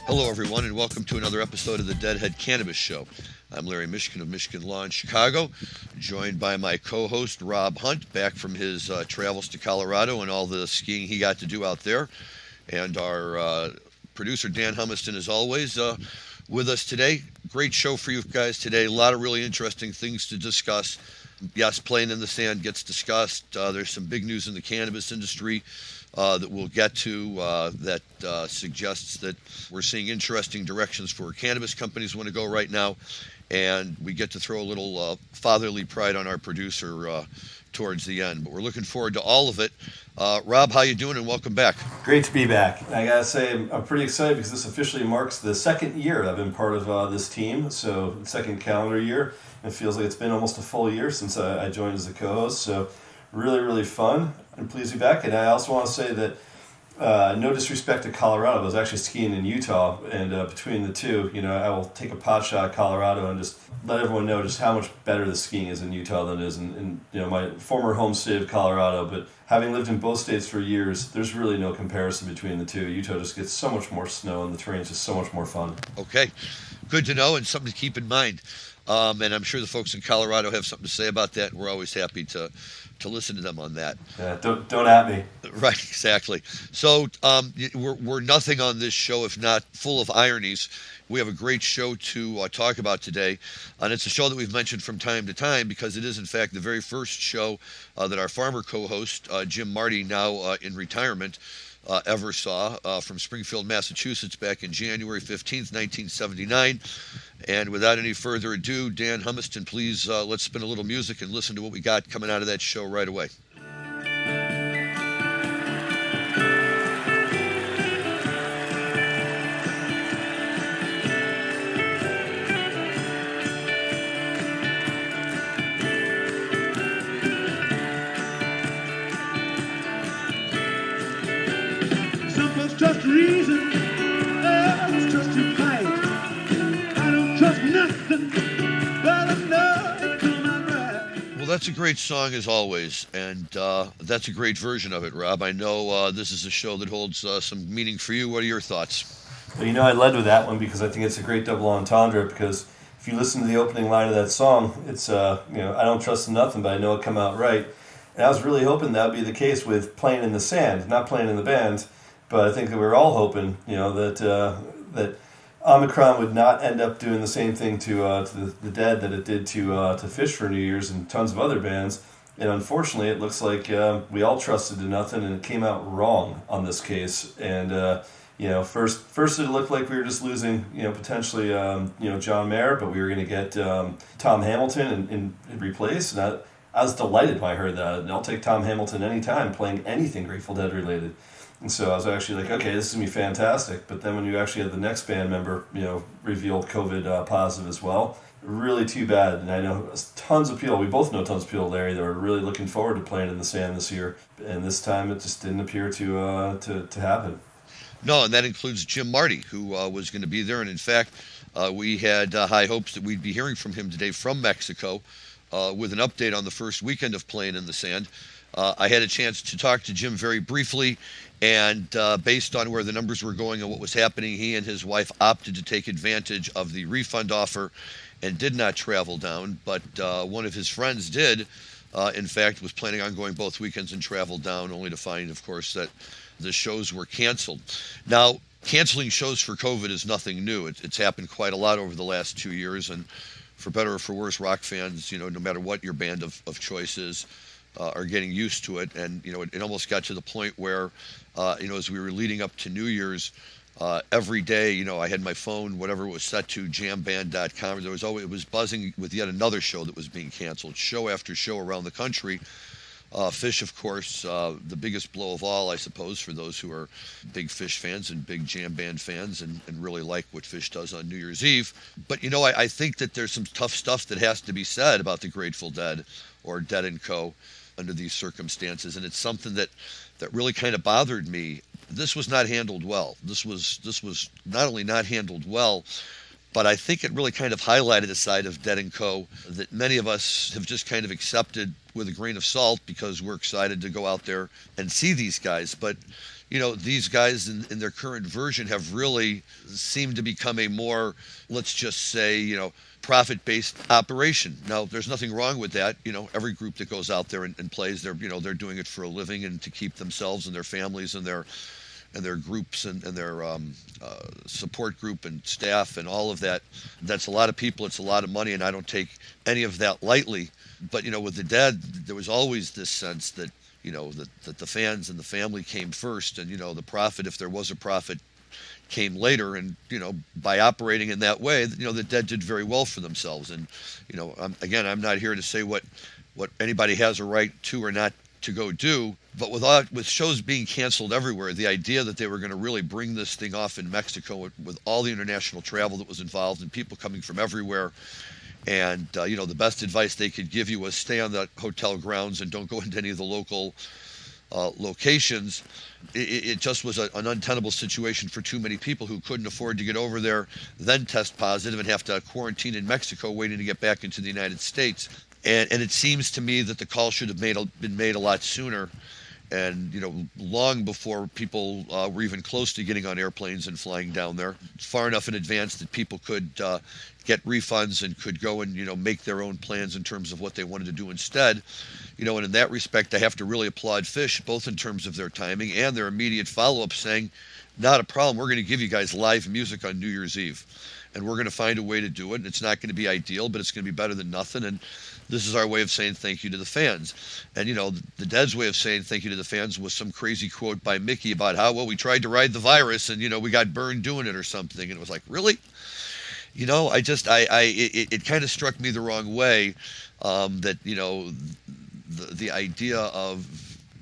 Hello, everyone, and welcome to another episode of the Deadhead Cannabis Show. I'm Larry Mishkin of Mishkin Law in Chicago, joined by my co-host, Rob Hunt, back from his travels to Colorado and all the skiing he got to do out there, and our producer, Dan Humiston, as always, with us today. Great show for you guys today. A lot of really interesting things to discuss. Yes, playing in the sand gets discussed. There's some big news in the cannabis industry that we'll get to that suggests that we're seeing interesting directions for where cannabis companies want to go right now. And we get to throw a little fatherly pride on our producer towards the end. But we're looking forward to all of it. Rob, how you doing, and welcome back. Great to be back. I gotta say, I'm pretty excited because this officially marks the second year I've been part of this team. So, second calendar year. It feels like it's been almost a full year since I joined as a co-host. So, really, really fun. I'm pleased to be back. And I also want to say that no disrespect to Colorado, but I was actually skiing in Utah, and between the two, I will take a pot shot at Colorado and just let everyone know just how much better the skiing is in Utah than it is in my former home state of Colorado. But having lived in both states for years, there's really no comparison between the two. Utah just gets so much more snow, and the terrain's just so much more fun. Okay, good to know, and something to keep in mind. And I'm sure the folks in Colorado have something to say about that. We're always happy to listen to them on that. Yeah, don't at me. Right, exactly. So we're nothing on this show if not full of ironies. We have a great show to talk about today, and it's a show that we've mentioned from time to time because it is, in fact, the very first show that our farmer co-host, Jim Marty, now in retirement, ever saw from Springfield, Massachusetts, back in January 15th, 1979. And without any further ado, Dan Humiston, please let's spin a little music and listen to what we got coming out of that show right away. Some folks trust reason, others trust your pipe. I don't trust nothing, but I know it come out right. Well, that's a great song as always, and that's a great version of it, Rob. I know this is a show that holds some meaning for you. What are your thoughts? Well, I led with that one because I think it's a great double entendre, because if you listen to the opening line of that song, it's, I don't trust in nothing, but I know it come out right. And I was really hoping that would be the case with Playing in the Sand, not playing in the band, but I think that we were all hoping, that Omicron would not end up doing the same thing to the Dead that it did to Fish for New Year's and tons of other bands. And unfortunately, it looks like we all trusted in nothing, and it came out wrong on this case. And first it looked like we were just losing, potentially, John Mayer, but we were going to get Tom Hamilton in replace. And I was delighted when I heard that. And I'll take Tom Hamilton anytime playing anything Grateful Dead related. And so I was actually like, okay, this is going to be fantastic. But then when you actually had the next band member, revealed COVID positive as well, really too bad. And I know tons of people, we both know tons of people, Larry, that are really looking forward to Playing in the Sand this year. And this time it just didn't appear to happen. No, and that includes Jim Marty, who was going to be there. And in fact, we had high hopes that we'd be hearing from him today from Mexico with an update on the first weekend of Playing in the Sand. I had a chance to talk to Jim very briefly, and based on where the numbers were going and what was happening, he and his wife opted to take advantage of the refund offer and did not travel down. But one of his friends did, in fact, was planning on going both weekends and traveled down, only to find, of course, that the shows were canceled. Now, canceling shows for COVID is nothing new. It's happened quite a lot over the last 2 years, and for better or for worse, rock fans, no matter what your band of choice is, are getting used to it. And, it almost got to the point where, as we were leading up to New Year's, every day, I had my phone, whatever it was set to, jamband.com. It was buzzing with yet another show that was being canceled, show after show around the country. Fish, of course, the biggest blow of all, I suppose, for those who are big Fish fans and big Jam Band fans and really like what Fish does on New Year's Eve. But, I think that there's some tough stuff that has to be said about the Grateful Dead or Dead & Co. under these circumstances, and it's something that really kind of bothered me. This was not handled well. This was not only not handled well, But I think it really kind of highlighted a side of Dead & Co. that many of us have just kind of accepted with a grain of salt because we're excited to go out there and see these guys. But, these guys in their current version have really seemed to become a more, let's just say, profit-based operation. Now, there's nothing wrong with that. Every group that goes out there and plays, they're doing it for a living and to keep themselves and their families and their groups and their support group and staff and all of that. That's a lot of people. It's a lot of money, and I don't take any of that lightly. But, with the Dead, there was always this sense that, that the fans and the family came first, and, the profit, if there was a profit, came later. And, by operating in that way, the Dead did very well for themselves. And, I'm not here to say what anybody has a right to or not to go do, but with shows being canceled everywhere, the idea that they were going to really bring this thing off in Mexico with all the international travel that was involved and people coming from everywhere, and the best advice they could give you was stay on the hotel grounds and don't go into any of the local locations. It just was an untenable situation for too many people who couldn't afford to get over there, then test positive and have to quarantine in Mexico waiting to get back into the United States. And it seems to me that the call should have been made a lot sooner, and long before people were even close to getting on airplanes and flying down there, far enough in advance that people could get refunds and could go and make their own plans in terms of what they wanted to do instead. And in that respect, I have to really applaud Fish, both in terms of their timing and their immediate follow-up, saying, not a problem, we're going to give you guys live music on New Year's Eve, and we're going to find a way to do it. And it's not going to be ideal, but it's going to be better than nothing. And this is our way of saying thank you to the fans. And, the Dead's way of saying thank you to the fans was some crazy quote by Mickey about how, we tried to ride the virus and, we got burned doing it or something. And it was like, really? It kind of struck me the wrong way, that, the idea of,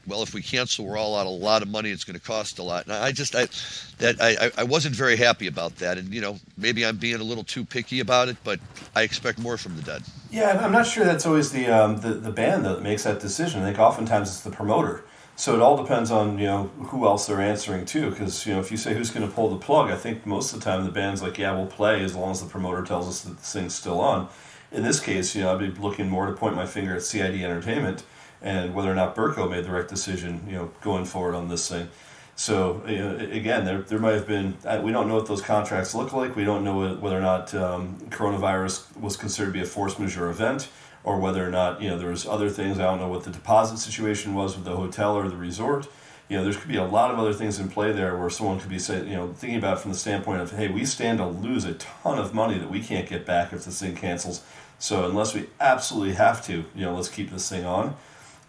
if we cancel, we're all out a lot of money. It's going to cost a lot. And I wasn't very happy about that. And, maybe I'm being a little too picky about it, but I expect more from the Dead. Yeah, I'm not sure that's always the band that makes that decision. I think oftentimes it's the promoter. So it all depends on, who else they're answering to. Because, if you say who's going to pull the plug, I think most of the time the band's like, yeah, we'll play as long as the promoter tells us that this thing's still on. In this case, I'd be looking more to point my finger at CID Entertainment and whether or not Burko made the right decision, going forward on this thing. So, again, there might have been, we don't know what those contracts look like. We don't know whether or not coronavirus was considered to be a force majeure event, or whether or not, there was other things. I don't know what the deposit situation was with the hotel or the resort. There could be a lot of other things in play there where someone could be saying, thinking about it from the standpoint of, hey, we stand to lose a ton of money that we can't get back if this thing cancels. So unless we absolutely have to, let's keep this thing on.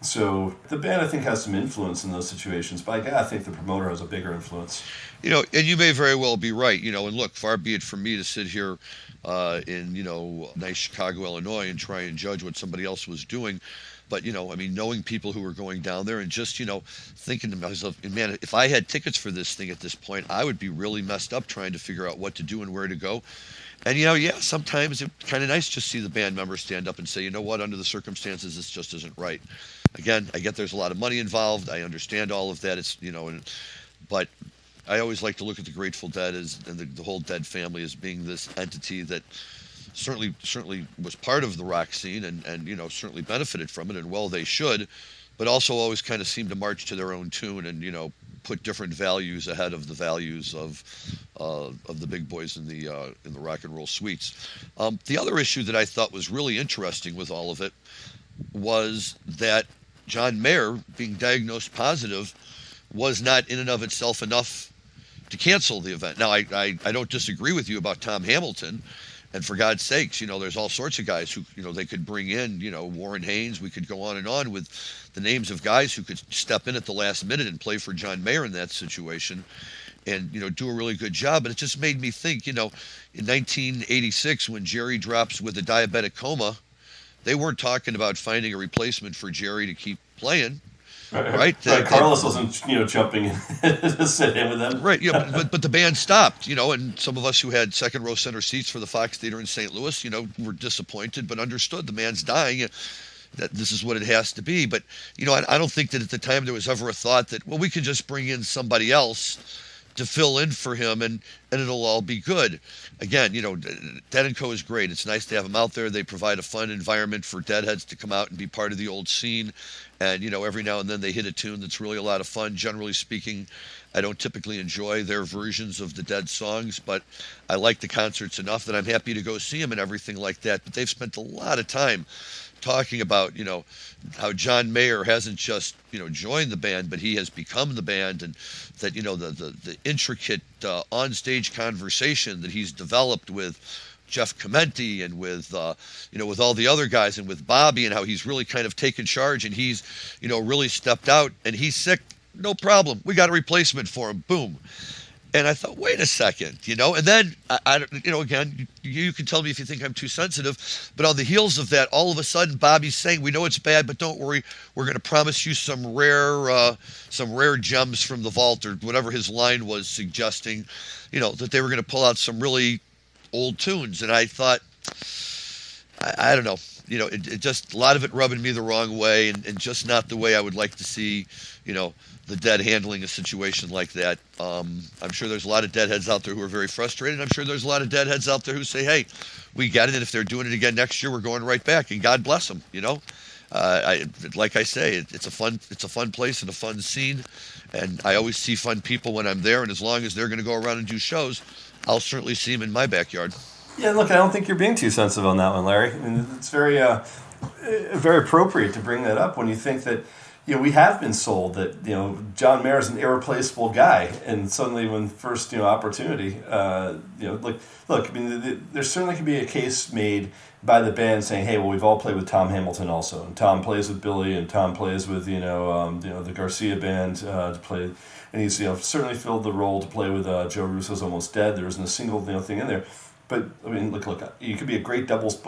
So the band, I think, has some influence in those situations, but I think the promoter has a bigger influence. And you may very well be right. And look, far be it from me to sit here in, nice Chicago, Illinois, and try and judge what somebody else was doing. But, knowing people who were going down there and just, thinking to myself, man, if I had tickets for this thing at this point, I would be really messed up trying to figure out what to do and where to go. And, sometimes it's kind of nice to see the band members stand up and say, you know what, under the circumstances, this just isn't right. Again, I get there's a lot of money involved. I understand all of that. It's, but I always like to look at the Grateful Dead and the whole Dead family as being this entity that certainly was part of the rock scene and certainly benefited from it, and well, they should, but also always kind of seem to march to their own tune and, put different values ahead of the values of the big boys in the rock and roll suites. The other issue that I thought was really interesting with all of it was that John Mayer being diagnosed positive was not in and of itself enough to cancel the event. Now, I don't disagree with you about Tom Hamilton, and for God's sakes, there's all sorts of guys who, they could bring in, Warren Haynes. We could go on and on with the names of guys who could step in at the last minute and play for John Mayer in that situation and, do a really good job. But it just made me think, in 1986, when Jerry drops with a diabetic coma, they weren't talking about finding a replacement for Jerry to keep playing. Right. Carlos wasn't, jumping in to sit in with them. Right. Yeah. But the band stopped, and some of us who had second row center seats for the Fox Theater in St. Louis, were disappointed, but understood the man's dying, that this is what it has to be. But, I don't think that at the time there was ever a thought that, well, we could just bring in somebody else to fill in for him, and it'll all be good. Again, Dead and Co is great. It's nice to have them out there. They provide a fun environment for Deadheads to come out and be part of the old scene. And, every now and then they hit a tune that's really a lot of fun. Generally speaking, I don't typically enjoy their versions of the Dead songs, but I like the concerts enough that I'm happy to go see them and everything like that. But they've spent a lot of time talking about, how John Mayer hasn't just, joined the band, but he has become the band, and that, the intricate onstage conversation that he's developed with Jeff Clementi and with, with all the other guys and with Bobby, and how he's really kind of taken charge, and he's, really stepped out, and he's sick. No problem. We got a replacement for him. Boom. And I thought, wait a second, and then, again, you can tell me if you think I'm too sensitive, but on the heels of that, all of a sudden, Bobby's saying, we know it's bad, but don't worry, we're going to promise you some rare gems from the vault, or whatever his line was suggesting, that they were going to pull out some really old tunes. And I thought, I don't know, it just, a lot of it rubbing me the wrong way, and just not the way I would like to see, the Dead handling a situation like that. I'm sure there's a lot of Deadheads out there who are very frustrated. I'm sure there's a lot of Deadheads out there who say, hey, we get it, and if they're doing it again next year, we're going right back, and God bless them, like I say, it's a fun place and a fun scene, and I always see fun people when I'm there, and as long as they're going to go around and do shows, I'll certainly see them in my backyard. Yeah, look, I don't think you're being too sensitive on that one, Larry. I mean, it's very appropriate to bring that up when you think that, we have been sold that, John Mayer is an irreplaceable guy, and suddenly when first, opportunity, look, I mean, there certainly can be a case made by the band saying, hey, well, we've all played with Tom Hamilton also, and Tom plays with Billy, and Tom plays with, the Garcia band to play, and he's, certainly filled the role to play with Joe Russo's Almost Dead. There isn't a single, thing in there. But, I mean, look, you could be a great doubles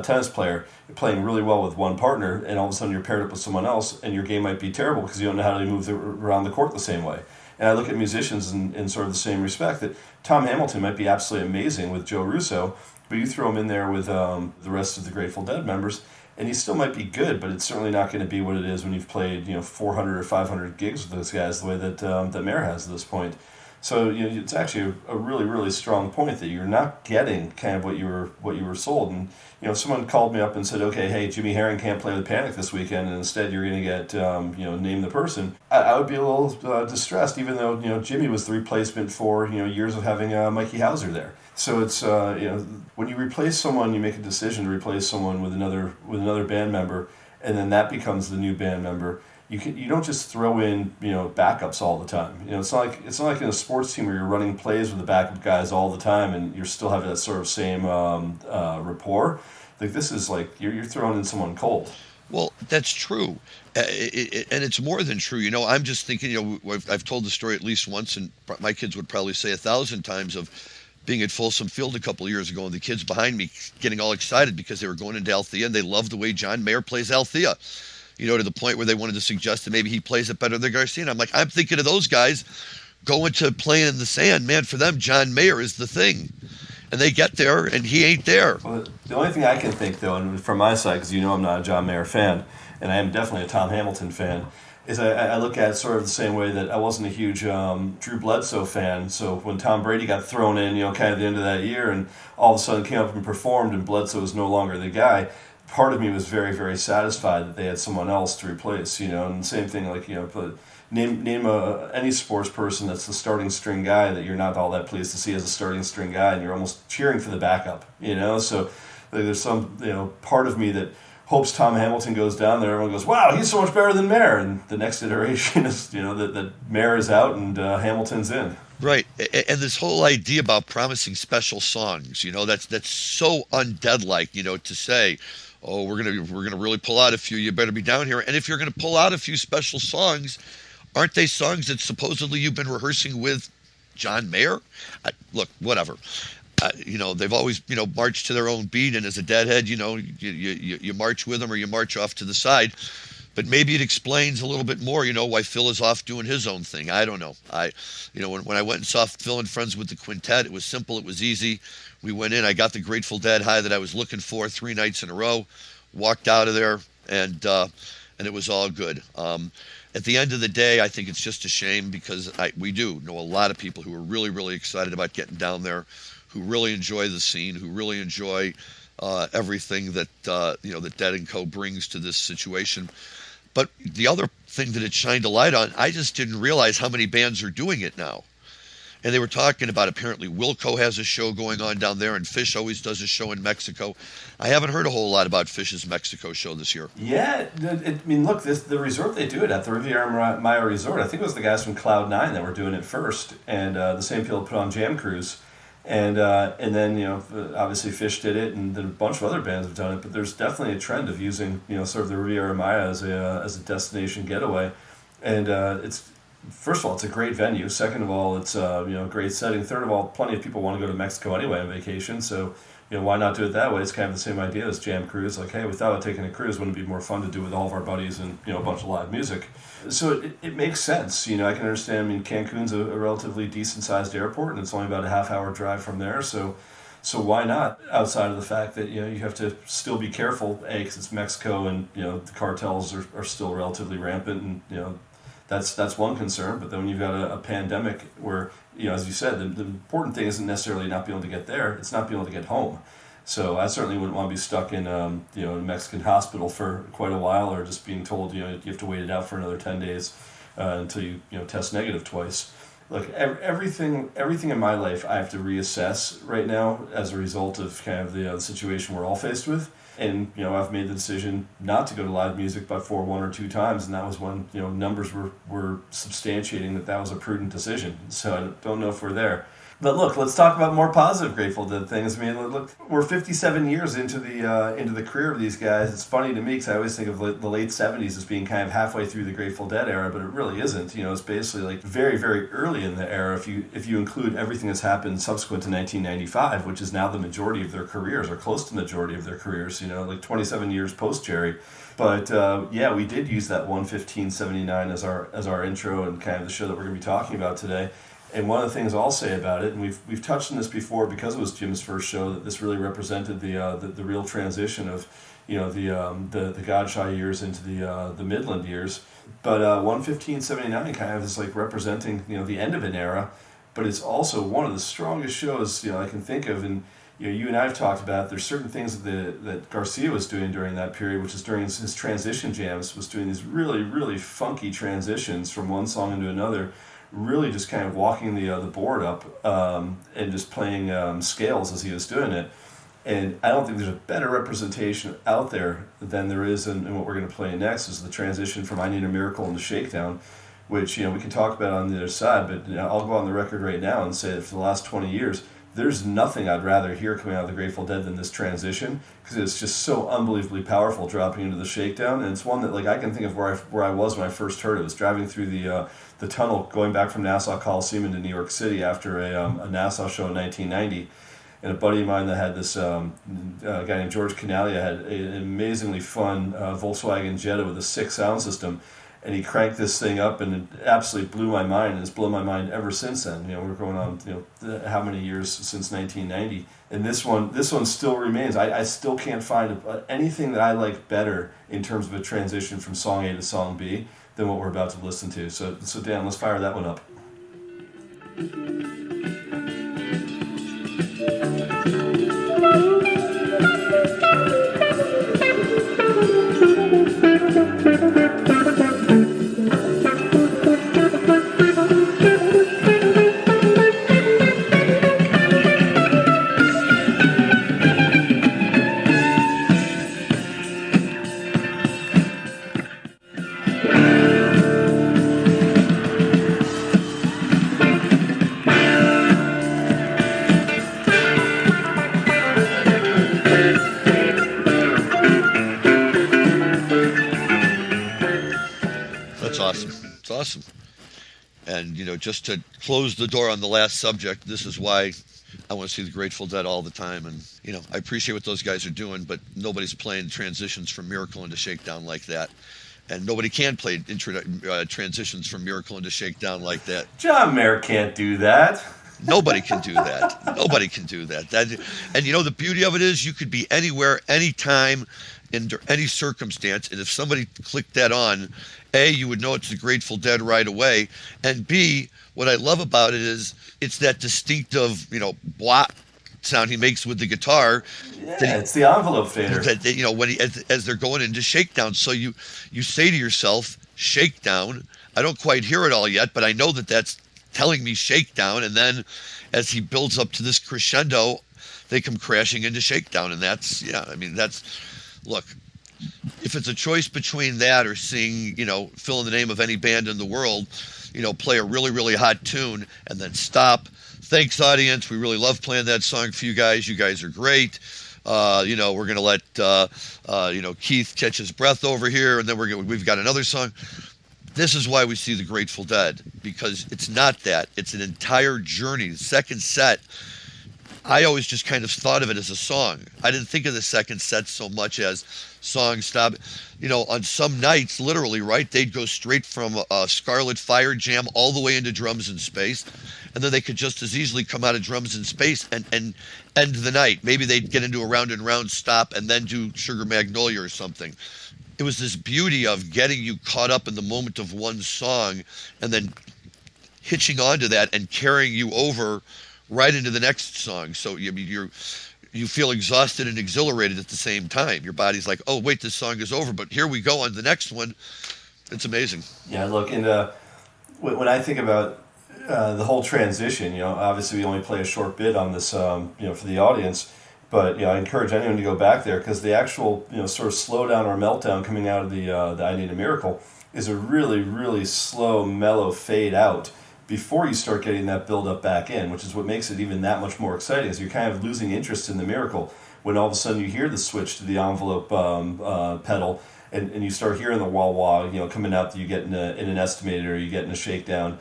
tennis player playing really well with one partner, and all of a sudden you're paired up with someone else, and your game might be terrible because you don't know how to move around the court the same way. And I look at musicians in sort of the same respect, that Tom Hamilton might be absolutely amazing with Joe Russo, but you throw him in there with the rest of the Grateful Dead members, and he still might be good, but it's certainly not going to be what it is when you've played 400 or 500 gigs with those guys the way that Mayer has at this point. So it's actually a really, really strong point that you're not getting kind of what you were sold. And someone called me up and said, okay, hey, Jimmy Herring can't play with Panic this weekend, and instead you're going to get name the person. I would be a little distressed, even though Jimmy was the replacement for years of having Mikey Hauser there. So it's when you replace someone, you make a decision to replace someone with another band member, and then that becomes the new band member. You don't just throw in backups all the time. It's not like in a sports team where you're running plays with the backup guys all the time and you're still having that sort of same rapport. Like this is like you're throwing in someone cold. Well, that's true, and it's more than true. I'm just thinking. I've told the story at least once, and my kids would probably say 1,000 times of being at Folsom Field a couple of years ago, and the kids behind me getting all excited because they were going into Althea and they loved the way John Mayer plays Althea. To the point where they wanted to suggest that maybe he plays it better than Garcia. And I'm like, I'm thinking of those guys going to Playing in the Sand. Man, for them, John Mayer is the thing. And they get there, and he ain't there. Well, the only thing I can think, though, and from my side, because I'm not a John Mayer fan, and I am definitely a Tom Hamilton fan, is I look at it sort of the same way that I wasn't a huge Drew Bledsoe fan. So when Tom Brady got thrown in, kind of the end of that year, and all of a sudden came up and performed, and Bledsoe was no longer the guy, part of me was very, very satisfied that they had someone else to replace, and the same thing, like, but name any sports person that's the starting string guy that you're not all that pleased to see as a starting string guy, and you're almost cheering for the backup, so there's some, part of me that hopes Tom Hamilton goes down there, everyone goes, wow, he's so much better than Mayer, and the next iteration is, that Mayer is out and Hamilton's in. Right, and this whole idea about promising special songs, that's so undead-like, to say, oh, we're gonna really pull out a few. You better be down here. And if you're gonna pull out a few special songs, aren't they songs that supposedly you've been rehearsing with John Mayer? Look, whatever. They've always marched to their own beat, and as a Deadhead, you march with them or you march off to the side. But maybe it explains a little bit more, why Phil is off doing his own thing. I don't know. When I went and saw Phil and Friends with the Quintet, it was simple, it was easy. We went in, I got the Grateful Dead high that I was looking for 3 nights in a row, walked out of there, and and it was all good. At the end of the day, I think it's just a shame because we do know a lot of people who are really, really excited about getting down there, who really enjoy the scene, who really enjoy everything that that Dead & Co. brings to this situation. But the other thing that it shined a light on, I just didn't realize how many bands are doing it now. And they were talking about apparently Wilco has a show going on down there, and Fish always does a show in Mexico. I haven't heard a whole lot about Fish's Mexico show this year. Yeah, I mean, look, the resort they do it at, the Riviera Maya Resort, I think it was the guys from Cloud9 that were doing it first, and the same people put on Jam Cruise. And then, obviously Fish did it, and then a bunch of other bands have done it, but there's definitely a trend of using, sort of the Riviera Maya as a destination getaway. And it's, first of all, it's a great venue. Second of all, it's a great setting. Third of all, plenty of people want to go to Mexico anyway on vacation. So, why not do it that way? It's kind of the same idea as Jam Cruise. Like, hey, we thought about taking a cruise. Wouldn't it be more fun to do with all of our buddies and a bunch of live music? So it makes sense. I can understand. I mean, Cancun's a relatively decent-sized airport, and it's only about a half-hour drive from there. So why not? Outside of the fact that you have to still be careful, because it's Mexico, and the cartels are still relatively rampant, and that's one concern. But then when you've got a pandemic where, as you said, the important thing isn't necessarily not being able to get there, it's not being able to get home. So I certainly wouldn't want to be stuck in a Mexican hospital for quite a while, or just being told you have to wait it out for another 10 days until you test negative twice. Look, everything in my life I have to reassess right now as a result of kind of the situation we're all faced with. And I've made the decision not to go to live music but for one or two times, and that was when numbers were substantiating that was a prudent decision. So I don't know if we're there. But look, let's talk about more positive Grateful Dead things. I mean, look, we're 57 years into the career of these guys. It's funny to me because I always think of the late 70s as being kind of halfway through the Grateful Dead era, but it really isn't. It's basically like very, very early in the era if you include everything that's happened subsequent to 1995, which is now the majority of their careers, or close to the majority of their careers. Like 27 years post Jerry. But we did use that 1/15/79 as our intro and kind of the show that we're going to be talking about today. And one of the things I'll say about it, and we've touched on this before because it was Jim's first show, that this really represented the real transition of the Godshy years into the Midland years. But 1/15/79 kind of is like representing the end of an era, but it's also one of the strongest shows I can think of. And you and I have talked about, there's certain things that Garcia was doing during that period, which is during his transition jams, was doing these really, really funky transitions from one song into another, really just kind of walking the board up and just playing scales as he was doing it. And I don't think there's a better representation out there than there is in what we're going to play next, is the transition from I Need a Miracle into Shakedown, which we can talk about on the other side, but I'll go on the record right now and say that for the last 20 years, there's nothing I'd rather hear coming out of the Grateful Dead than this transition, because it's just so unbelievably powerful dropping into the Shakedown. And it's one that I can think of where I was when I first heard it. It was driving through the tunnel going back from Nassau Coliseum into New York City after a Nassau show in 1990. And a buddy of mine that had this guy named George Canalia had an amazingly fun Volkswagen Jetta with a 6 sound system. And he cranked this thing up, and it absolutely blew my mind, and it's blown my mind ever since then. We're going on, how many years since 1990, and this one still remains. I still can't find anything that I like better in terms of a transition from song A to song B than what we're about to listen to. So Dan, let's fire that one up. Awesome. And just to close the door on the last subject, this is why I want to see the Grateful Dead all the time. And I appreciate what those guys are doing, but nobody's playing transitions from Miracle into Shakedown like that, and nobody can play transitions from Miracle into Shakedown like that. John Mayer can't do that. Nobody can do that. Nobody can do that. And the beauty of it is you could be anywhere, anytime, under any circumstance, and if somebody clicked that on, A, you would know it's the Grateful Dead right away, and B, what I love about it is it's that distinctive, blah sound he makes with the guitar. Yeah, it's the envelope fader. When as they're going into shakedown, so you say to yourself, shakedown. I don't quite hear it all yet, but I know that that's telling me shakedown, and then as he builds up to this crescendo, they come crashing into shakedown, and look, if it's a choice between that or seeing, fill in the name of any band in the world, play a really, really hot tune and then stop. Thanks, audience. We really love playing that song for you guys. You guys are great. We're going to let, Keith catch his breath over here, and then we've got another song. This is why we see the Grateful Dead, because it's not that. It's an entire journey. The second set, I always just kind of thought of it as a song. I didn't think of the second set so much as song stop. On some nights, literally, right, they'd go straight from a Scarlet Fire jam all the way into Drums in Space, and then they could just as easily come out of Drums in Space and end the night. Maybe they'd get into a Round and Round stop and then do Sugar Magnolia or something. It was this beauty of getting you caught up in the moment of one song and then hitching onto that and carrying you over right into the next song. So you feel exhausted and exhilarated at the same time. Your body's like, oh, wait, this song is over, but here we go on the next one. It's amazing. Yeah, look, and when I think about the whole transition, obviously we only play a short bit on this, for the audience. But I encourage anyone to go back there, because the actual sort of slowdown or meltdown coming out of the I Need a Miracle is a really, really slow, mellow fade out before you start getting that build up back in, which is what makes it even that much more exciting. Is you're kind of losing interest in the miracle when all of a sudden you hear the switch to the envelope pedal, and you start hearing the wah wah coming out that you get in an estimated or you get in a shakedown.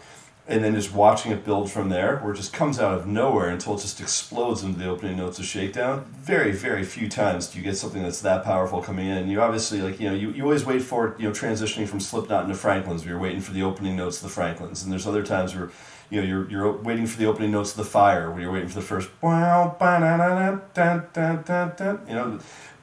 And then just watching it build from there, where it just comes out of nowhere until it just explodes into the opening notes of Shakedown. Very, very few times do you get something that's that powerful coming in. You obviously, you always wait for it, transitioning from Slipknot into Franklin's, where you're waiting for the opening notes of the Franklins. And there's other times where, you're waiting for the opening notes of the Fire, where you're waiting for the first,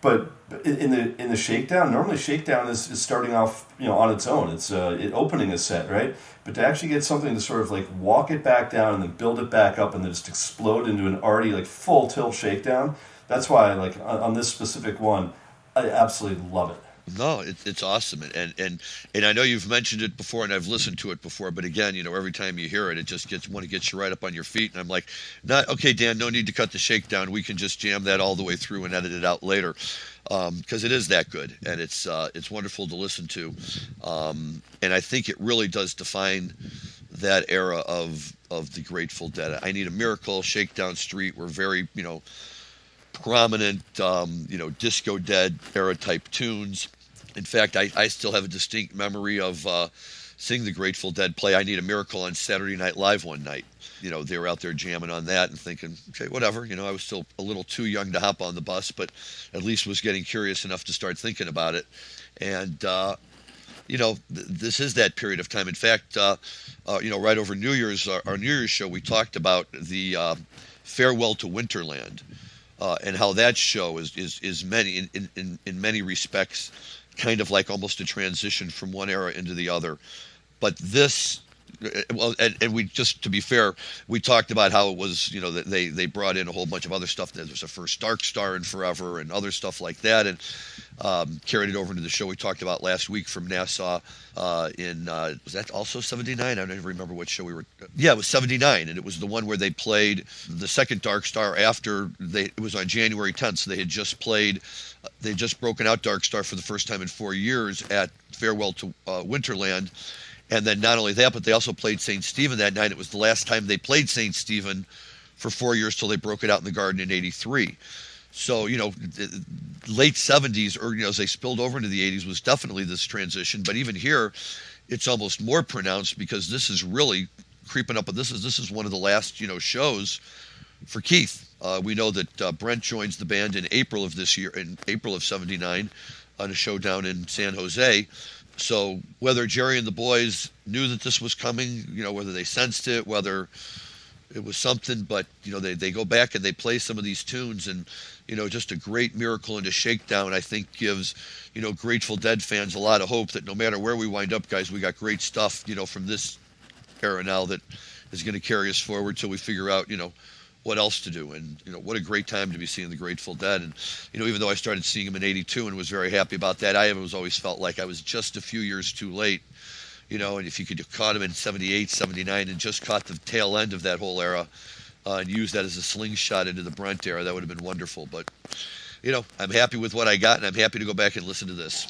but in the Shakedown, normally Shakedown is starting off, on its own. It's opening a set, right? But to actually get something to sort of walk it back down and then build it back up and then just explode into an already full tilt shakedown, that's why on this specific one, I absolutely love it. No, it's awesome, and I know you've mentioned it before, and I've listened to it before. But again, every time you hear it, it just gets you right up on your feet. And I'm like, okay, Dan, no need to cut the shakedown. We can just jam that all the way through and edit it out later, because it is that good, and it's wonderful to listen to, and I think it really does define that era of the Grateful Dead. I Need a Miracle, Shakedown Street were very prominent, Disco Dead era type tunes. In fact, I still have a distinct memory of seeing the Grateful Dead play I Need a Miracle on Saturday Night Live one night. They were out there jamming on that and thinking, okay, whatever. I was still a little too young to hop on the bus, but at least was getting curious enough to start thinking about it. And, this is that period of time. In fact, right over New Year's, our New Year's show, we talked about the Farewell to Winterland. And how that show is many in many respects kind of like almost a transition from one era into the other. But this, and we, just to be fair, we talked about how it was, that they brought in a whole bunch of other stuff. There was a first Dark Star in Forever and other stuff like that, and carried it over into the show we talked about last week from Nassau. Was that also 79? I don't even remember what show we were. Yeah, it was 79, and it was the one where they played the second Dark Star after it was on January 10th. So they had just played, they just broken out Dark Star for the first time in 4 years at Farewell to Winterland. And then not only that, but they also played St. Stephen that night. It was the last time they played St. Stephen for 4 years till they broke it out in the Garden in '83. So, late 70s, or, as they spilled over into the 80s, was definitely this transition. But even here, it's almost more pronounced, because this is really creeping up. But this is one of the last, shows for Keith. We know that Brent joins the band in April of this year, in April of '79, on a show down in San Jose. So whether Jerry and the boys knew that this was coming, whether they sensed it, whether it was something. But they go back and they play some of these tunes, and just a great Miracle and a Shakedown, I think, gives Grateful Dead fans a lot of hope that no matter where we wind up, guys, we got great stuff from this era now that is going to carry us forward till we figure out what else to do. And what a great time to be seeing the Grateful Dead. And even though I started seeing them in '82 and was very happy about that, I was always felt like I was just a few years too late. And if you could have caught them in '78, '79, and just caught the tail end of that whole era and used that as a slingshot into the Brent era, that would have been wonderful. But I'm happy with what I got, and I'm happy to go back and listen to this.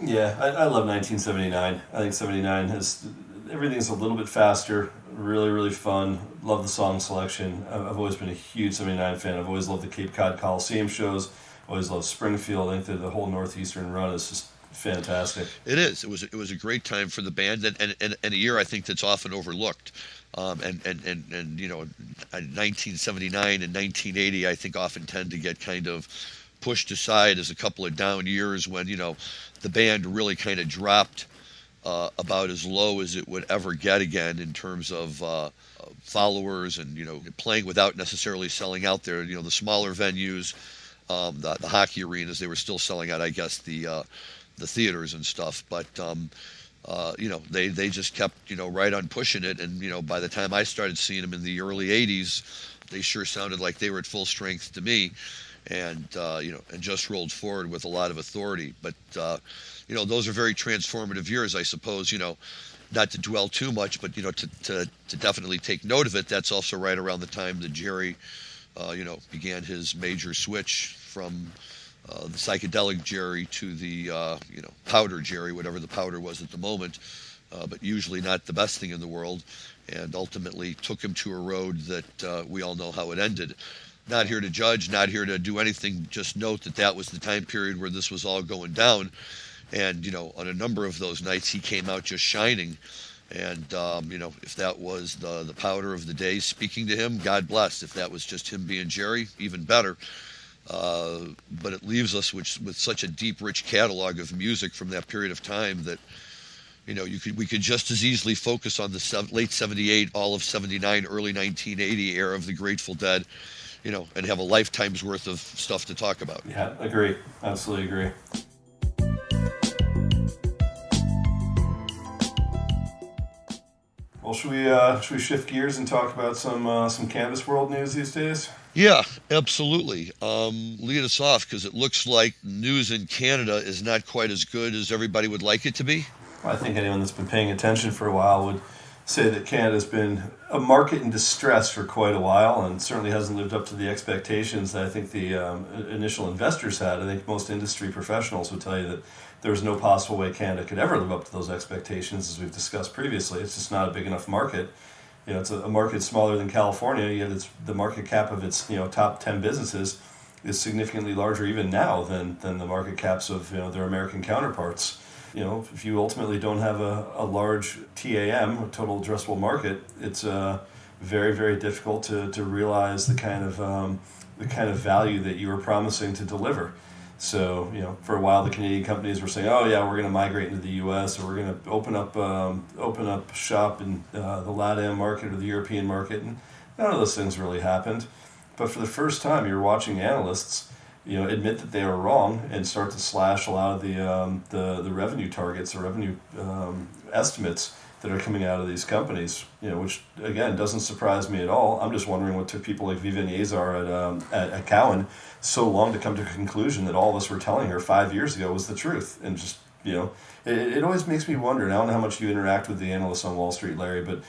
Yeah, I love 1979. I think '79 has everything's a little bit faster, really, really fun. Love the song selection. I've always been a huge '79 fan. I've always loved the Cape Cod Coliseum shows. Always loved Springfield. I think the whole Northeastern run is just fantastic. It is. It was a great time for the band, and a year I think that's often overlooked. And 1979 and 1980 I think often tend to get kind of pushed aside as a couple of down years when the band really kind of dropped about as low as it would ever get again in terms of followers and playing without necessarily selling out there. The smaller venues, the hockey arenas, they were still selling out, I guess, the theaters and stuff, but they just kept right on pushing it, and by the time I started seeing them in the early '80s, they sure sounded like they were at full strength to me, and and just rolled forward with a lot of authority. But those are very transformative years, I suppose. Not to dwell too much, but to definitely take note of it. That's also right around the time that Jerry began his major switch from the psychedelic Jerry to the powder Jerry, whatever the powder was at the moment, but usually not the best thing in the world, and ultimately took him to a road that we all know how it ended. Not here to judge, not here to do anything, just note that was the time period where this was all going down, and on a number of those nights he came out just shining, and if that was the powder of the day speaking to him, God bless. If that was just him being Jerry, even better. But it leaves us with such a deep, rich catalog of music from that period of time that we could just as easily focus on the late '78, all of '79, early 1980 era of the Grateful Dead, and have a lifetime's worth of stuff to talk about. Yeah, agree. Absolutely agree. Well, should we shift gears and talk about some cannabis world news these days? Yeah, absolutely. Lead us off, because it looks like news in Canada is not quite as good as everybody would like it to be. Well, I think anyone that's been paying attention for a while would say that Canada's been a market in distress for quite a while, and certainly hasn't lived up to the expectations that I think the initial investors had. I think most industry professionals would tell you that there was no possible way Canada could ever live up to those expectations, as we've discussed previously. It's just not a big enough market. It's a market smaller than California, yet the market cap of its top 10 businesses is significantly larger even now than the market caps of their American counterparts. If you ultimately don't have a large TAM, a total addressable market, it's very, very difficult to realize the kind of value that you were promising to deliver. So, for a while the Canadian companies were saying, "Oh yeah, we're going to migrate into the U.S. or we're going to open up shop in the LATAM market or the European market," and none of those things really happened. But for the first time, you're watching analysts, admit that they were wrong and start to slash a lot of the revenue targets or revenue estimates that are coming out of these companies. Which again doesn't surprise me at all. I'm just wondering what took people like Vivian Yazar at Cowen so long to come to a conclusion that all of us were telling her 5 years ago was the truth. And just it always makes me wonder. And I don't know how much you interact with the analysts on Wall Street, Larry, but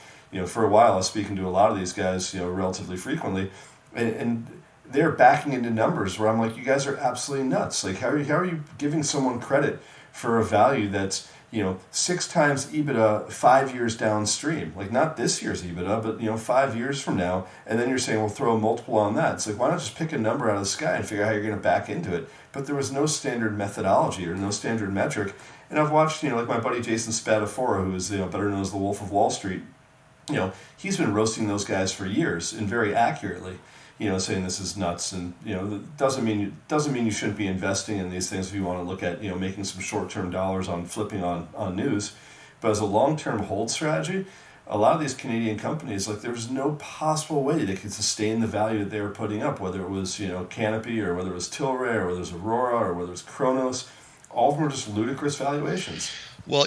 for a while I was speaking to a lot of these guys relatively frequently, and they're backing into numbers where I'm like, you guys are absolutely nuts. Like, how are you giving someone credit for a value that's 6 times EBITDA 5 years downstream? Like, not this year's EBITDA, but 5 years from now, and then you're saying, well, throw a multiple on that. It's like, why not just pick a number out of the sky and figure out how you're going to back into it? But there was no standard methodology or no standard metric. And I've watched, like my buddy Jason Spatafora, who is better known as the Wolf of Wall Street. He's been roasting those guys for years and very accurately. Saying this is nuts, and doesn't mean you shouldn't be investing in these things if you want to look at making some short-term dollars on flipping on news, but as a long-term hold strategy, a lot of these Canadian companies, like, there was no possible way they could sustain the value that they were putting up, whether it was, Canopy, or whether it was Tilray, or whether it was Aurora, or whether it was Kronos. All of them were just ludicrous valuations. Well,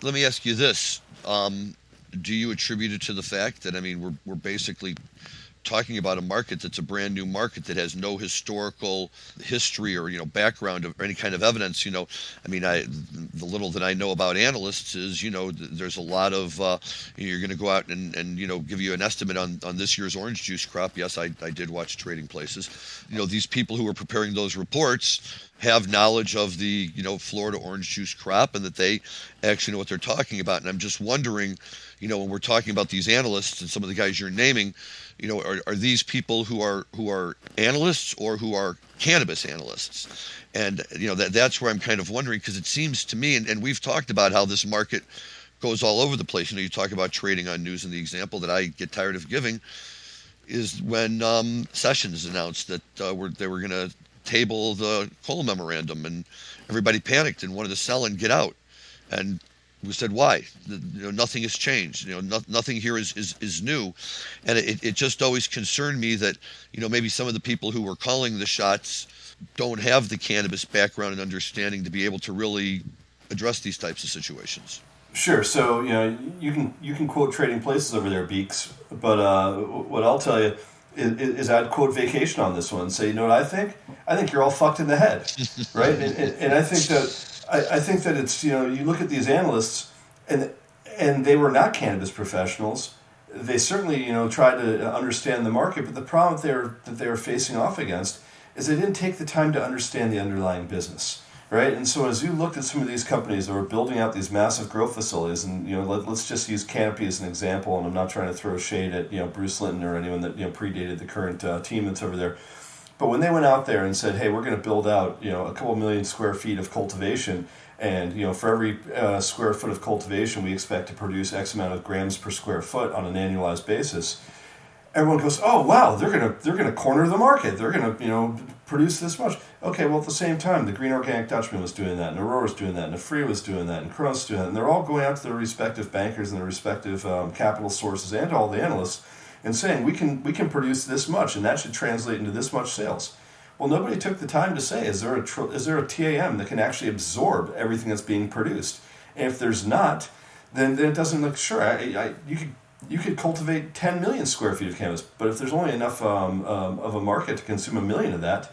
let me ask you this. Do you attribute it to the fact that, I mean, we're basically talking about a market that's a brand new market that has no historical history or background or any kind of evidence. I mean, the little that I know about analysts is there's a lot of you're going to go out and give you an estimate on this year's orange juice crop. Yes, I did watch Trading Places. These people who are preparing those reports have knowledge of the Florida orange juice crop, and that they actually know what they're talking about. And I'm just wondering, when we're talking about these analysts and some of the guys you're naming, are these people who are analysts or who are cannabis analysts? And that's where I'm kind of wondering, because it seems to me, and we've talked about how this market goes all over the place. You talk about trading on news, and the example that I get tired of giving is when Sessions announced that they were going to table the coal memorandum, and everybody panicked and wanted to sell and get out. And we said, why? Nothing has changed. Nothing here is new. And it just always concerned me that, maybe some of the people who were calling the shots don't have the cannabis background and understanding to be able to really address these types of situations. Sure. So, you can quote Trading Places over there, Beeks, but what I'll tell you is I'd quote Vacation on this one and say, you know what I think? I think you're all fucked in the head, right? And I think that it's, you look at these analysts, and they were not cannabis professionals. They certainly, tried to understand the market, but the problem that they were facing off against is they didn't take the time to understand the underlying business, right? And so as you looked at some of these companies that were building out these massive growth facilities, and let's just use Canopy as an example, and I'm not trying to throw shade at Bruce Linton or anyone that predated the current team that's over there. But when they went out there and said, hey, we're going to build out a couple million square feet of cultivation, and for every square foot of cultivation we expect to produce X amount of grams per square foot on an annualized basis, everyone goes, oh wow, they're gonna corner the market. They're gonna produce this much. Okay, well at the same time, the Green Organic Dutchman was doing that, and Aurora's doing that, and Afri was doing that, and Kronos was doing that, and they're all going out to their respective bankers and their respective capital sources and all the analysts and saying we can produce this much, and that should translate into this much sales. Well, nobody took the time to say, is there a TAM that can actually absorb everything that's being produced? And if there's not, then it doesn't look sure. You could cultivate 10 million square feet of cannabis, but if there's only enough of a market to consume 1 million of that,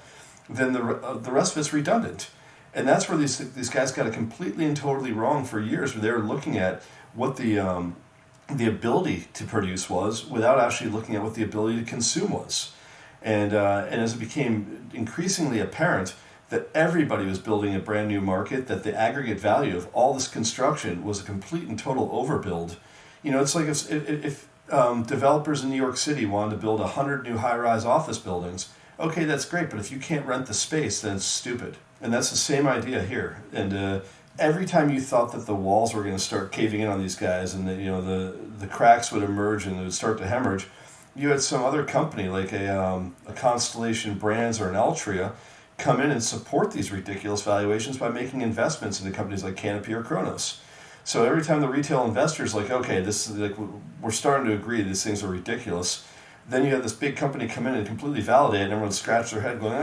then the rest of it's redundant. And that's where these guys got it completely and totally wrong for years, where they were looking at what the ability to produce was without actually looking at what the ability to consume was. And as it became increasingly apparent that everybody was building a brand new market, that the aggregate value of all this construction was a complete and total overbuild. It's like if developers in New York City wanted to build 100 new high-rise office buildings, okay, that's great, but if you can't rent the space, then it's stupid. And that's the same idea here. And every time you thought that the walls were going to start caving in on these guys, and that the cracks would emerge and it would start to hemorrhage, you had some other company like a Constellation Brands or an Altria come in and support these ridiculous valuations by making investments into companies like Canopy or Kronos. So every time the retail investors okay, this is we're starting to agree these things are ridiculous, then you have this big company come in and completely validate it, and everyone scratch their head going,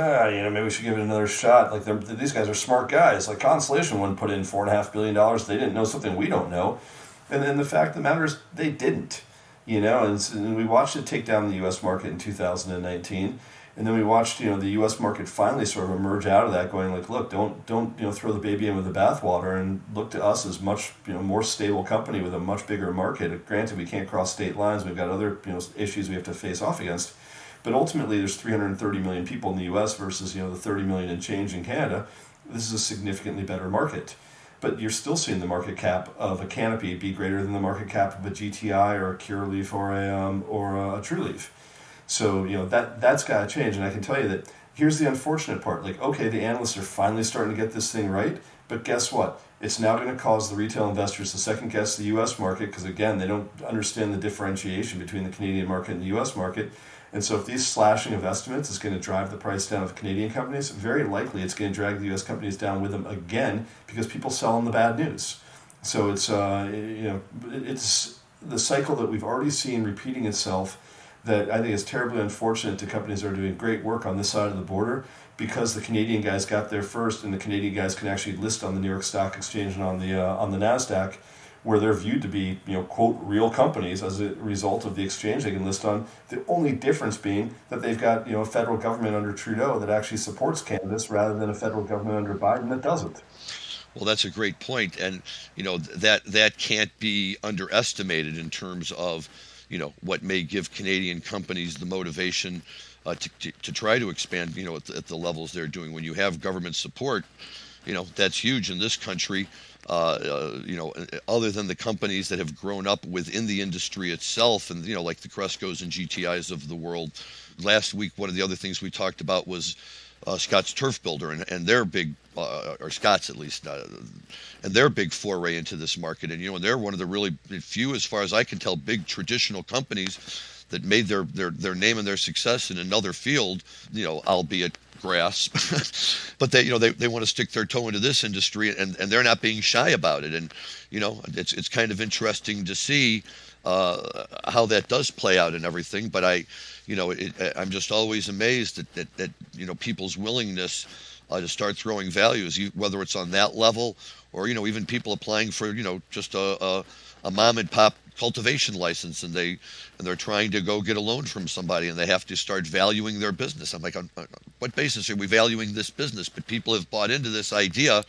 maybe we should give it another shot. Like these guys are smart guys. Like Constellation wouldn't put in $4.5 billion. They didn't know something we don't know. And then the fact of the matter is they didn't. And we watched it take down the U.S. market in 2019, and then we watched the U.S. market finally sort of emerge out of that, going look, don't throw the baby in with the bathwater, and look to us as much more stable company with a much bigger market. Granted, we can't cross state lines; we've got other issues we have to face off against, but ultimately, there's 330 million people in the U.S. versus the 30 million and change in Canada. This is a significantly better market. But you're still seeing the market cap of a Canopy be greater than the market cap of a GTI or a Curaleaf or a Trueleaf. So that's got to change. And I can tell you that here's the unfortunate part. Okay, the analysts are finally starting to get this thing right, but guess what? It's now going to cause the retail investors to second guess the U.S. market, because again, they don't understand the differentiation between the Canadian market and the U.S. market. And so if these slashing of estimates is going to drive the price down of Canadian companies, very likely it's going to drag the U.S. companies down with them again, because people sell them the bad news. So it's the cycle that we've already seen repeating itself, that I think is terribly unfortunate to companies that are doing great work on this side of the border, because the Canadian guys got there first, and the Canadian guys can actually list on the New York Stock Exchange and on the NASDAQ, where they're viewed to be, quote, real companies as a result of the exchange they can list on. The only difference being that they've got, a federal government under Trudeau that actually supports cannabis, rather than a federal government under Biden that doesn't. Well, that's a great point, and that can't be underestimated in terms of what may give Canadian companies the motivation to try to expand at the levels they're doing. When you have government support, that's huge in this country. Other than the companies that have grown up within the industry itself, and like the Crescos and GTIs of the world. Last week, one of the other things we talked about was Scott's Turf Builder and their big, or Scott's at least, and their big foray into this market. And and they're one of the really few, as far as I can tell, big traditional companies that made their name and their success in another field, albeit grass, but they want to stick their toe into this industry, and they're not being shy about it. And it's kind of interesting to see how that does play out and everything. But I'm just always amazed at people's willingness to start throwing values, whether it's on that level or even people applying for just a mom and pop cultivation license, and they're trying to go get a loan from somebody, and they have to start valuing their business. I'm like, on what basis are we valuing this business? But people have bought into this idea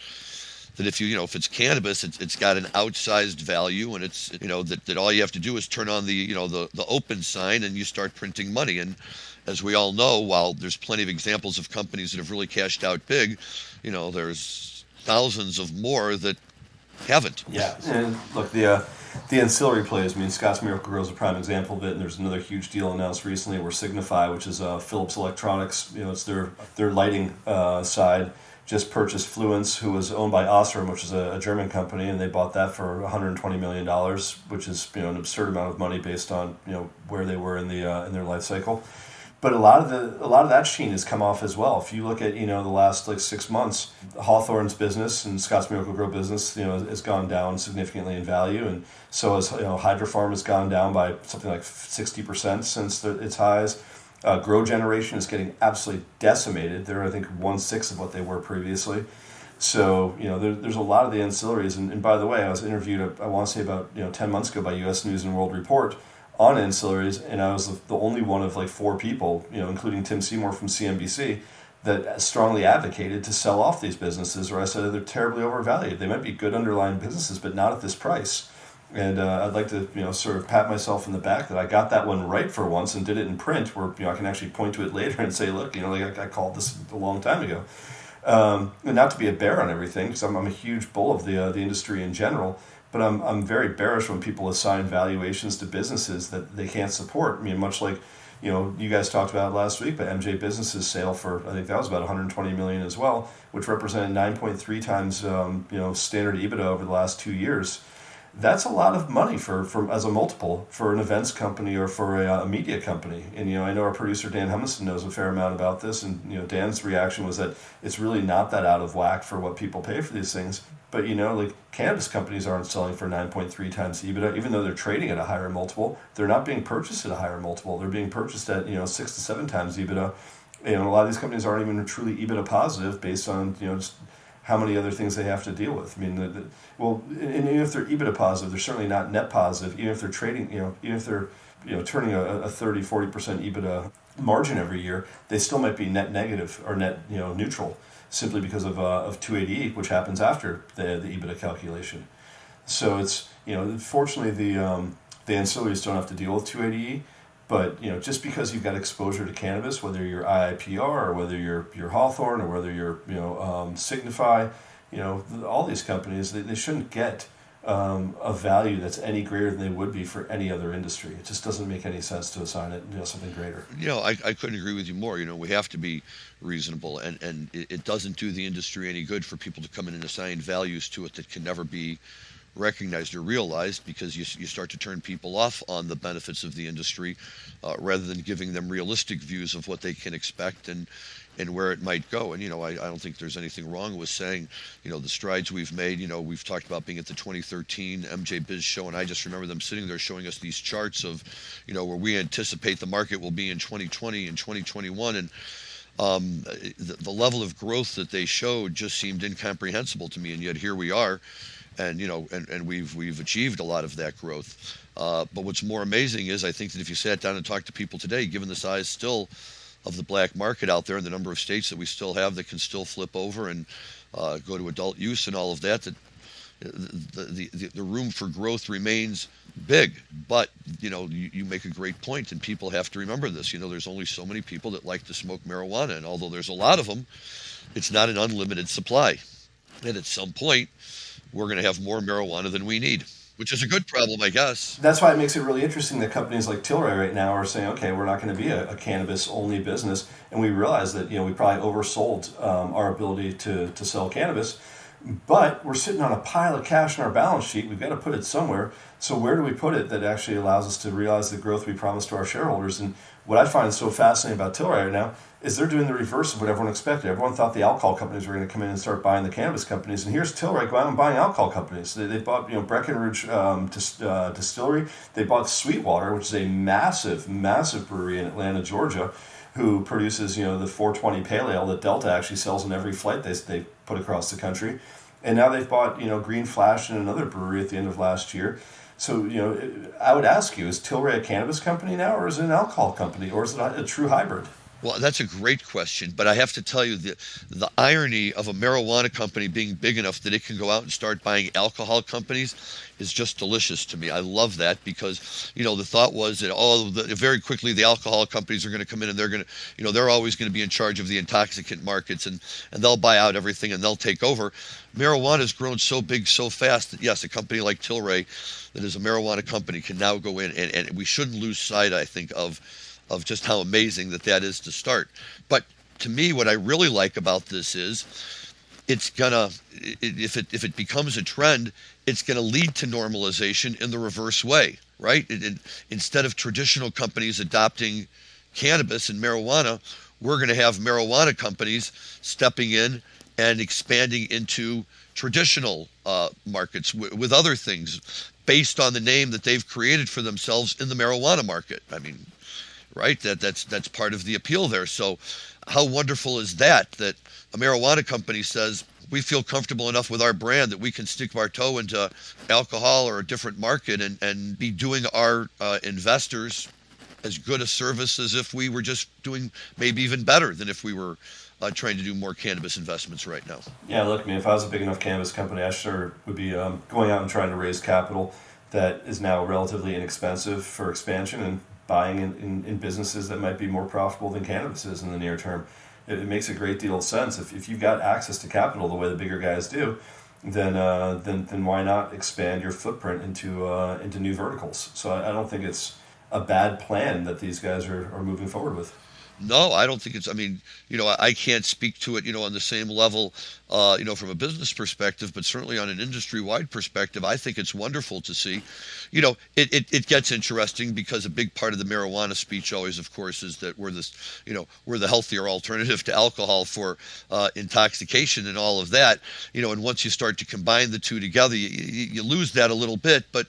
that if if it's cannabis, it's got an outsized value, and it's that all you have to do is turn on the the open sign, and you start printing money. And as we all know, while there's plenty of examples of companies that have really cashed out big, there's thousands of more that haven't. Yeah, and look, the ancillary plays. I mean, Scott's Miracle Grow is a prime example of it, and there's another huge deal announced recently where Signify, which is Philips Electronics, it's their lighting side, just purchased Fluence, who was owned by Osram, which is a German company, and they bought that for $120 million, which is an absurd amount of money based on where they were in in their life cycle. But a lot of that sheen has come off as well. If you look at the last 6 months, Hawthorne's business and Scott's Miracle Grow business has gone down significantly in value, and so has Hydrofarm has gone down by something like 60% since its highs. Grow Generation is getting absolutely decimated. They're I think 1/6 of what they were previously. So there's a lot of the ancillaries. And by the way, I was interviewed I want to say about 10 months ago by U.S. News and World Report on ancillaries, and I was the only one of 4 people, including Tim Seymour from CNBC, that strongly advocated to sell off these businesses, or I said they're terribly overvalued. They might be good underlying businesses, but not at this price. And I'd like to sort of pat myself in the back that I got that one right for once and did it in print, where I can actually point to it later and say, look, I called this a long time ago. And not to be a bear on everything, because I'm a huge bull of the industry in general. But I'm very bearish when people assign valuations to businesses that they can't support. I mean, much like you guys talked about last week, but MJ Business's sale for, I think that was about $120 million as well, which represented 9.3 times standard EBITDA over the last 2 years. That's a lot of money for as a multiple for an events company or for a media company. And I know our producer Dan Humison knows a fair amount about this, and Dan's reaction was that it's really not that out of whack for what people pay for these things. But cannabis companies aren't selling for 9.3 times EBITDA, even though they're trading at a higher multiple. They're not being purchased at a higher multiple. They're being purchased at 6 to 7 times EBITDA. A lot of these companies aren't even truly EBITDA positive based on just how many other things they have to deal with. I mean, and even if they're EBITDA positive, they're certainly not net positive. Even if they're trading, even if they're turning a 30-40% EBITDA margin every year, they still might be net negative or net neutral, simply because of 280E, which happens after the EBITDA calculation. So it's fortunately the ancillaries don't have to deal with 280E, but just because you've got exposure to cannabis, whether you're IIPR or whether you're Hawthorne or whether you're Signify, all these companies they shouldn't get a value that's any greater than they would be for any other industry. It just doesn't make any sense to assign it something greater. I couldn't agree with you more. We have to be reasonable, and it doesn't do the industry any good for people to come in and assign values to it that can never be recognized or realized, because you start to turn people off on the benefits of the industry rather than giving them realistic views of what they can expect and where it might go. And, I don't think there's anything wrong with saying, the strides we've made. We've talked about being at the 2013 MJ Biz show, and I just remember them sitting there showing us these charts of, where we anticipate the market will be in 2020 and 2021. And the level of growth that they showed just seemed incomprehensible to me. And yet here we are. And and we've achieved a lot of that growth. But what's more amazing is, I think that if you sat down and talked to people today, given the size still of the black market out there and the number of states that we still have that can still flip over and go to adult use and all of that, that the room for growth remains big. But you make a great point, and people have to remember this. There's only so many people that like to smoke marijuana, and although there's a lot of them, it's not an unlimited supply. And at some point, we're going to have more marijuana than we need, which is a good problem, I guess. That's why it makes it really interesting that companies like Tilray right now are saying, okay, we're not going to be a cannabis-only business. And we realize that, we probably oversold our ability to sell cannabis. But we're sitting on a pile of cash in our balance sheet. We've got to put it somewhere. So where do we put it that actually allows us to realize the growth we promised to our shareholders? And what I find so fascinating about Tilray right now is they're doing the reverse of what everyone expected. Everyone thought the alcohol companies were going to come in and start buying the cannabis companies. And here's Tilray going out and buying alcohol companies. They bought Breckenridge Distillery. They bought Sweetwater, which is a massive, massive brewery in Atlanta, Georgia, who produces the 420 Pale Ale that Delta actually sells in every flight they put across the country. And now they've bought Green Flash and another brewery at the end of last year. So I would ask you, is Tilray a cannabis company now, or is it an alcohol company, or is it a true hybrid? Well, that's a great question, but I have to tell you the irony of a marijuana company being big enough that it can go out and start buying alcohol companies is just delicious to me. I love that, because the thought was that very quickly the alcohol companies are going to come in, and they're going to they're always going to be in charge of the intoxicant markets, and they'll buy out everything and they'll take over. Marijuana has grown so big so fast that yes, a company like Tilray that is a marijuana company can now go in, and we shouldn't lose sight, I think, of just how amazing that is to start. But to me, what I really like about this is it's gonna, if it becomes a trend, it's gonna lead to normalization in the reverse way, right? Instead of traditional companies adopting cannabis and marijuana, we're gonna have marijuana companies stepping in and expanding into traditional markets with other things based on the name that they've created for themselves in the marijuana market. I mean, right? That's part of the appeal there. So how wonderful is that a marijuana company says, we feel comfortable enough with our brand that we can stick our toe into alcohol or a different market and be doing our investors as good a service as if we were just doing maybe even better than if we were trying to do more cannabis investments right now. Yeah, look, if I was a big enough cannabis company, I sure would be going out and trying to raise capital that is now relatively inexpensive for expansion and buying in businesses that might be more profitable than cannabis is in the near term. It makes a great deal of sense. If you've got access to capital the way the bigger guys do, then why not expand your footprint into new verticals? So I don't think it's a bad plan that these guys are moving forward with. No, I don't think it's, I can't speak to it, on the same level, from a business perspective, but certainly on an industry-wide perspective, I think it's wonderful to see. It gets interesting because a big part of the marijuana speech always, of course, is that we're the healthier alternative to alcohol for intoxication and all of that, and once you start to combine the two together, you lose that a little bit, but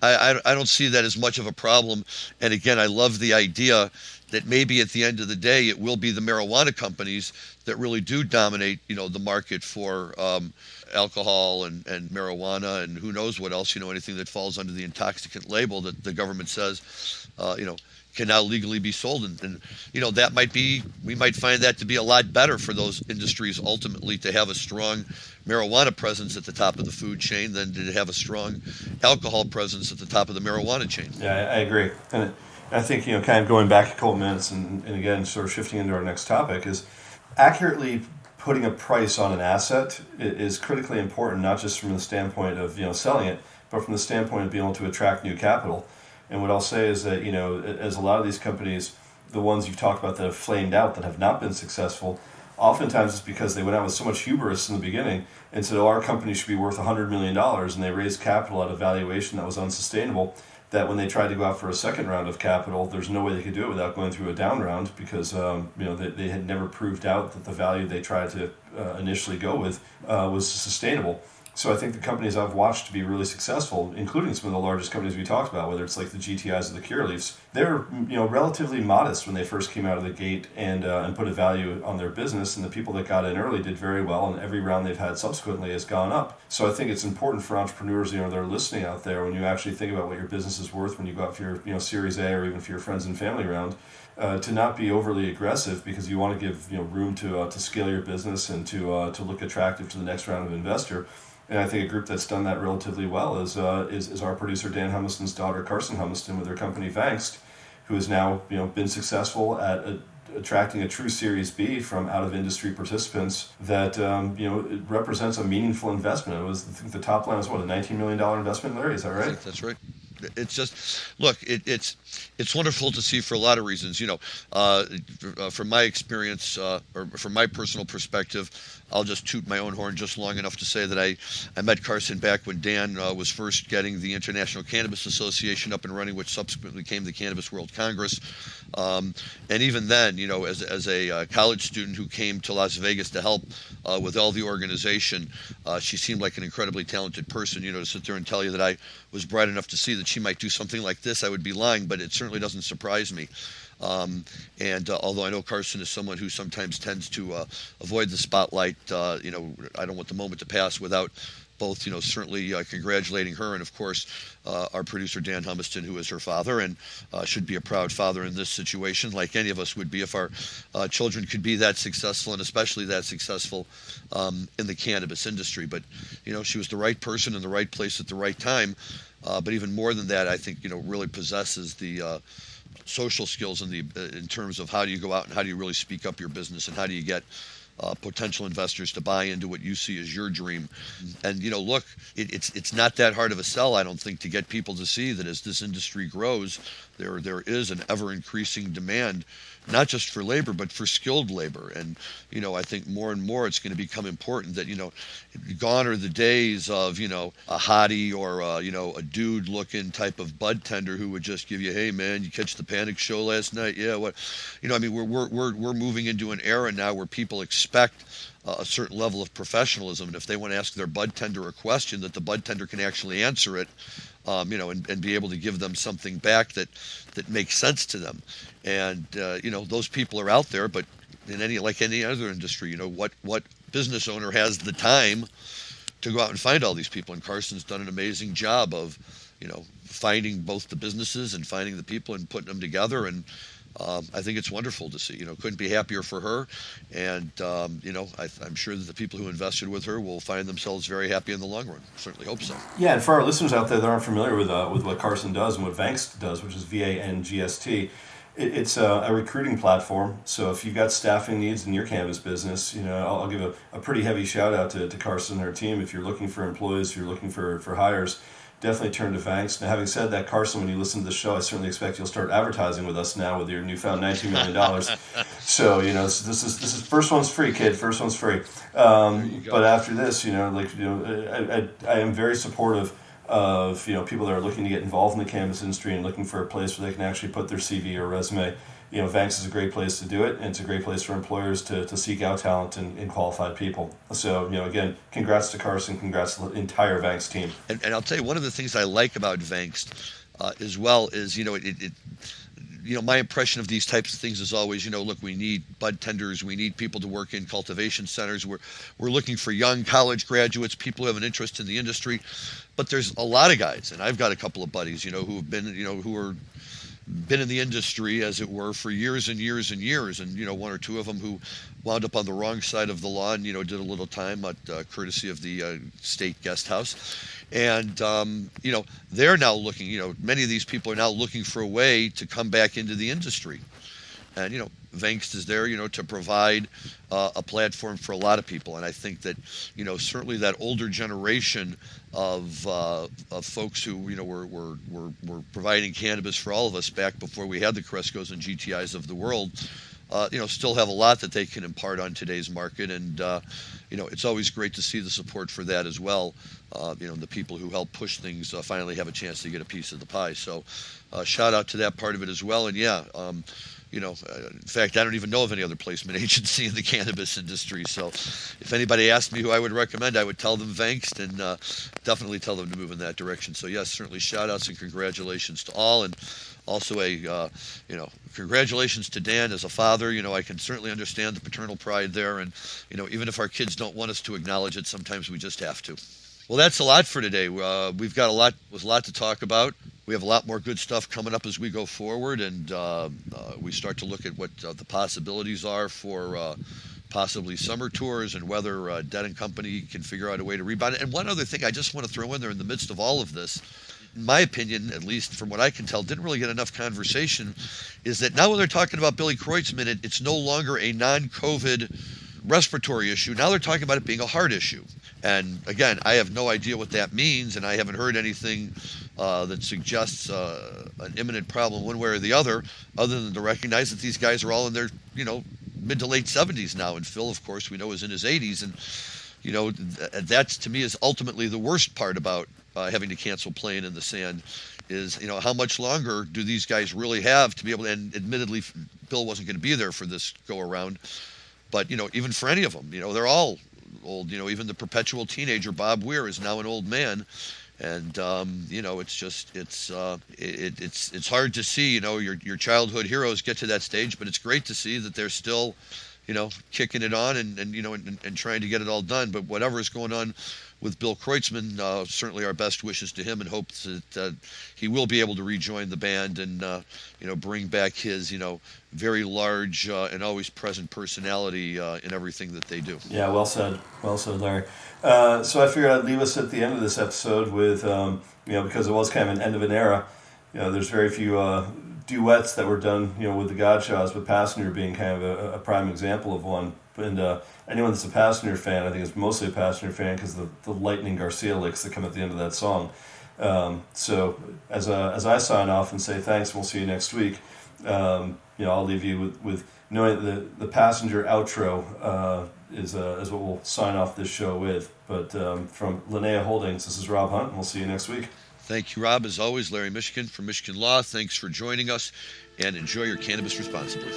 I don't see that as much of a problem. And again, I love the idea that maybe at the end of the day, it will be the marijuana companies that really do dominate, the market for alcohol and marijuana and who knows what else, anything that falls under the intoxicant label that the government says, can now legally be sold. And that we might find that to be a lot better for those industries ultimately to have a strong marijuana presence at the top of the food chain than to have a strong alcohol presence at the top of the marijuana chain. Yeah, I agree. And I think, kind of going back a couple minutes and again, sort of shifting into our next topic is accurately putting a price on an asset is critically important, not just from the standpoint of, selling it, but from the standpoint of being able to attract new capital. And what I'll say is that, as a lot of these companies, the ones you've talked about that have flamed out, that have not been successful, oftentimes it's because they went out with so much hubris in the beginning and said, oh, our company should be worth $100 million, and they raised capital at a valuation that was unsustainable, that when they tried to go out for a second round of capital, there's no way they could do it without going through a down round, because they had never proved out that the value they tried to initially go with was sustainable. So I think the companies I've watched to be really successful, including some of the largest companies we talked about, whether it's like the GTIs or the Curaleafs, they're relatively modest when they first came out of the gate and put a value on their business, and the people that got in early did very well, and every round they've had subsequently has gone up. So I think it's important for entrepreneurs that are listening out there, when you actually think about what your business is worth when you go out for your Series A or even for your friends and family round, to not be overly aggressive, because you want to give room to scale your business and to look attractive to the next round of investor. And I think a group that's done that relatively well is our producer Dan Humiston's daughter Carson Humiston with their company Vangst, who has now been successful at attracting a true Series B from out of industry participants that it represents a meaningful investment. It was, I think the top line was a $19 million investment, Larry. Is that right? I think that's right. It's just, look, it's wonderful to see for a lot of reasons. From my experience, or from my personal perspective, I'll just toot my own horn just long enough to say that I met Carson back when Dan was first getting the International Cannabis Association up and running, which subsequently became the Cannabis World Congress. And even then, as a college student who came to Las Vegas to help with all the organization, she seemed like an incredibly talented person. To sit there and tell you that I was bright enough to see that she might do something like this, I would be lying, but it certainly doesn't surprise me. Although I know Carson is someone who sometimes tends to avoid the spotlight, I don't want the moment to pass without both, certainly congratulating her and, of course, our producer Dan Humiston, who is her father and should be a proud father in this situation, like any of us would be if our children could be that successful, and especially that successful in the cannabis industry. But, she was the right person in the right place at the right time. But even more than that, I think, really possesses the social skills in terms of how do you go out and how do you really speak up your business, and how do you get potential investors to buy into what you see as your dream. And look, it's not that hard of a sell, I don't think, to get people to see that as this industry grows, there is an ever increasing demand, not just for labor, but for skilled labor. And, I think more and more it's going to become important that, gone are the days of, a hottie or, a dude looking type of bud tender who would just give you, hey man, you catch the Panic show last night? Yeah, what? We're moving into an era now where people expect a certain level of professionalism. And if they want to ask their bud tender a question, that the bud tender can actually answer it, and be able to give them something back that makes sense to them. And, those people are out there, but like any other industry, what business owner has the time to go out and find all these people? And Carson's done an amazing job of, finding both the businesses and finding the people and putting them together. And I think it's wonderful to see. Couldn't be happier for her. And, I'm sure that the people who invested with her will find themselves very happy in the long run. Certainly hope so. Yeah, and for our listeners out there that aren't familiar with what Carson does and what Vangst does, which is VANGST, it's a recruiting platform. So if you've got staffing needs in your cannabis business, I'll give a pretty heavy shout out to Carson and her team. If you're looking for employees, if you're looking for hires, definitely turn to Vangst. Now, having said that, Carson, when you listen to the show, I certainly expect you'll start advertising with us now with your newfound $19 million. So, this is first one's free, kid. First one's free. But after this, I am very supportive of people that are looking to get involved in the cannabis industry and looking for a place where they can actually put their CV or resume. Vangst is a great place to do it, and it's a great place for employers to seek out talent and qualified people. So, again, congrats to Carson, congrats to the entire Vangst team. And I'll tell you, one of the things I like about Vangst as well is, my impression of these types of things is always, look, we need bud tenders, we need people to work in cultivation centers, we're looking for young college graduates, people who have an interest in the industry. But there's a lot of guys, and I've got a couple of buddies, who have been, who are been in the industry, as it were, for years and years and years, and one or two of them who wound up on the wrong side of the law and did a little time at courtesy of the state guest house, and they're now looking. Many of these people are now looking for a way to come back into the industry, and Vangst is there, to provide a platform for a lot of people. And I think that, certainly that older generation of folks who, were providing cannabis for all of us back before we had the Crescos and GTIs of the world, still have a lot that they can impart on today's market. And, it's always great to see the support for that as well. The people who help push things finally have a chance to get a piece of the pie. So shout out to that part of it as well. And in fact, I don't even know of any other placement agency in the cannabis industry. So if anybody asked me who I would recommend, I would tell them Vangst, and definitely tell them to move in that direction. So yes, certainly shout outs and congratulations to all. And also congratulations to Dan as a father. I can certainly understand the paternal pride there. And, even if our kids don't want us to acknowledge it, sometimes we just have to. Well, that's a lot for today. We've got a lot to talk about. We have a lot more good stuff coming up as we go forward, and we start to look at what the possibilities are for possibly summer tours and whether Dead and Company can figure out a way to rebound. And one other thing I just want to throw in there in the midst of all of this, in my opinion, at least from what I can tell, didn't really get enough conversation, is that now when they're talking about Billy Kreutzmann, it's no longer a non-COVID respiratory issue. Now they're talking about it being a heart issue. And again, I have no idea what that means, and I haven't heard anything that suggests an imminent problem one way or the other than to recognize that these guys are all in their, mid to late 70s now. And Phil, of course, we know is in his 80s. And, that to me is ultimately the worst part about having to cancel Playing in the Sand is, how much longer do these guys really have to be able to, and admittedly, Bill wasn't going to be there for this go around, but, even for any of them, they're all old. Even the perpetual teenager Bob Weir is now an old man, and it's hard to see your childhood heroes get to that stage, but it's great to see that they're still kicking it on and trying to get it all done. But whatever is going on with Bill Kreutzmann, certainly our best wishes to him, and hopes that he will be able to rejoin the band and bring back his very large and always present personality in everything that they do. Yeah, well said, Larry. So I figured I'd leave us at the end of this episode with because it was kind of an end of an era. There's very few duets that were done with the Godshaws, but Passenger being kind of a prime example of one. And anyone that's a Passenger fan, I think it's mostly a Passenger fan because the Lightning Garcia licks that come at the end of that song. So as I sign off and say thanks, and we'll see you next week. I'll leave you with knowing that the Passenger outro is what we'll sign off this show with. But from Linnea Holdings, this is Rob Hunt, and we'll see you next week. Thank you, Rob. As always, Larry Mishkin from Mishkin Law. Thanks for joining us, and enjoy your cannabis responsibly.